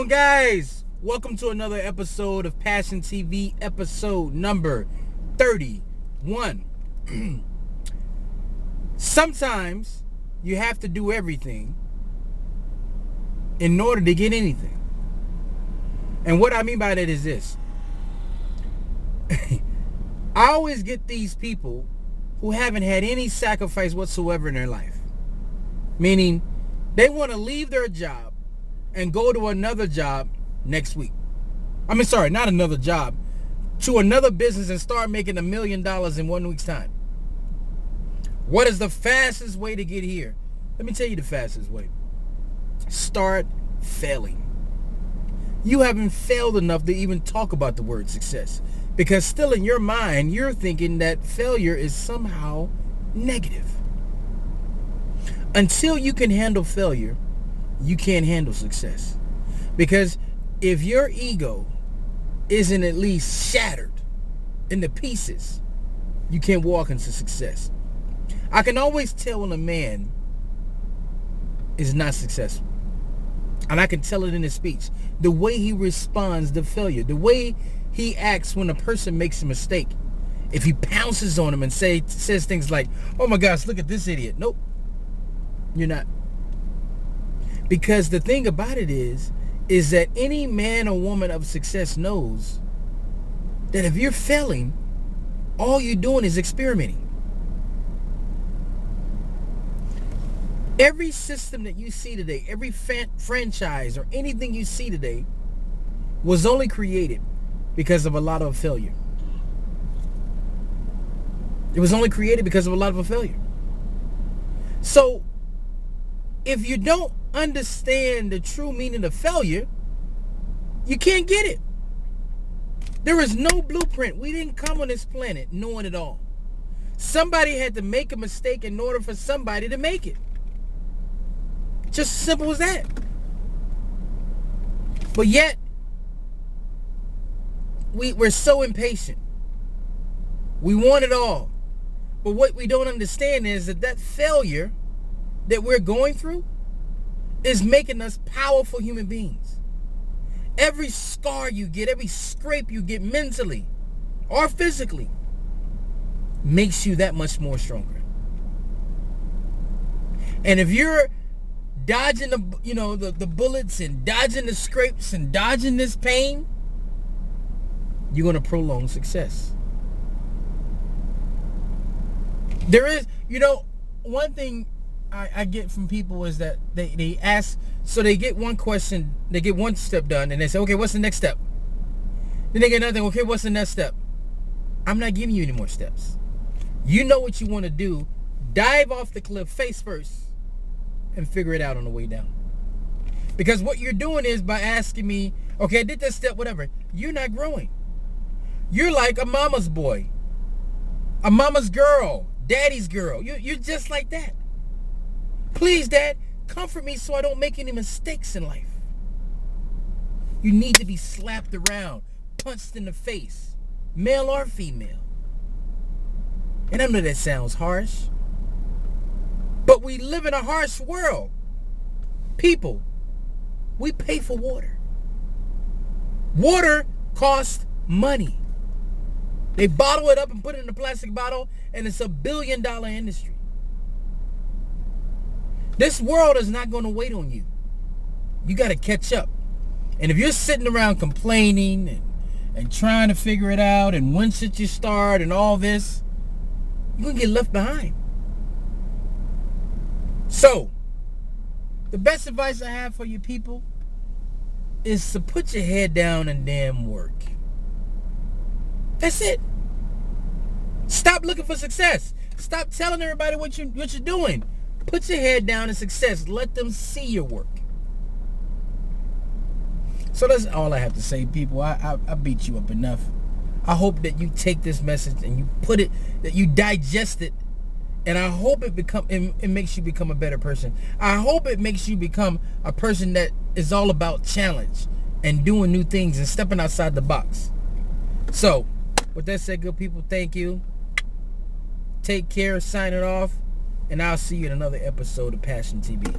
on, guys? Welcome to another episode of Passion TV, episode number 31. Sometimes you have to do everything in order to get anything. And what I mean by that is this. I always get these people who haven't had any sacrifice whatsoever in their life. Meaning, they want to leave their job and go to another job next week. Not another job. To another business and start making $1 million in 1 week's time. What is the fastest way to get here? Let me tell you the fastest way. Start failing. You haven't failed enough to even talk about the word success. Because still in your mind, you're thinking that failure is somehow negative. Until you can handle failure, you can't handle success. Because if your ego isn't at least shattered into pieces, you can't walk into success. I can always tell when a man is not successful. And I can tell it in his speech. The way he responds to failure. The way he acts when a person makes a mistake. If he pounces on him and says things like, "Oh my gosh, look at this idiot." Nope. You're not. Because the thing about it is that any man or woman of success knows that if you're failing, all you're doing is experimenting. Every system that you see today, every franchise or anything you see today was only created because of a lot of failure. It was only created because of a lot of a failure. So, if you don't understand the true meaning of failure, you can't get it. There is no blueprint. We didn't come on this planet knowing it all. Somebody had to make a mistake in order for somebody to make it. Just as simple as that. But yet, we're so impatient. We want it all. But what we don't understand is that failure that we're going through is making us powerful human beings. Every scar you get, every scrape you get mentally or physically makes you that much more stronger. And if you're dodging the bullets and dodging the scrapes and dodging this pain, you're going to prolong success. There is, one thing I get from people is that they ask, so they get one question, they get one step done, and they say, okay, what's the next step? Then they get another thing, okay, what's the next step? I'm not giving you any more steps. You know what you want to do. Dive off the cliff face first and figure it out on the way down. Because what you're doing is by asking me, okay, I did that step, whatever, you're not growing. You're like a mama's boy, a mama's girl, daddy's girl. You're just like that. Please, Dad, comfort me so I don't make any mistakes in life. You need to be slapped around, punched in the face, male or female. And I know that sounds harsh, but we live in a harsh world. People, we pay for water. Water costs money. They bottle it up and put it in a plastic bottle, and it's $1 billion industry. This world is not going to wait on you. You got to catch up. And if you're sitting around complaining and trying to figure it out and when should you start and all this, you're going to get left behind. So, the best advice I have for you people is to put your head down and damn work. That's it. Stop looking for success. Stop telling everybody what you're doing. Put your head down in success. Let them see your work. So that's all I have to say, people. I beat you up enough. I hope that you take this message and you put it, that you digest it, and I hope it makes you become a better person. I hope it makes you become a person that is all about challenge and doing new things and stepping outside the box. So, with that said, good people, thank you. Take care, sign it off. And I'll see you in another episode of Passion TV.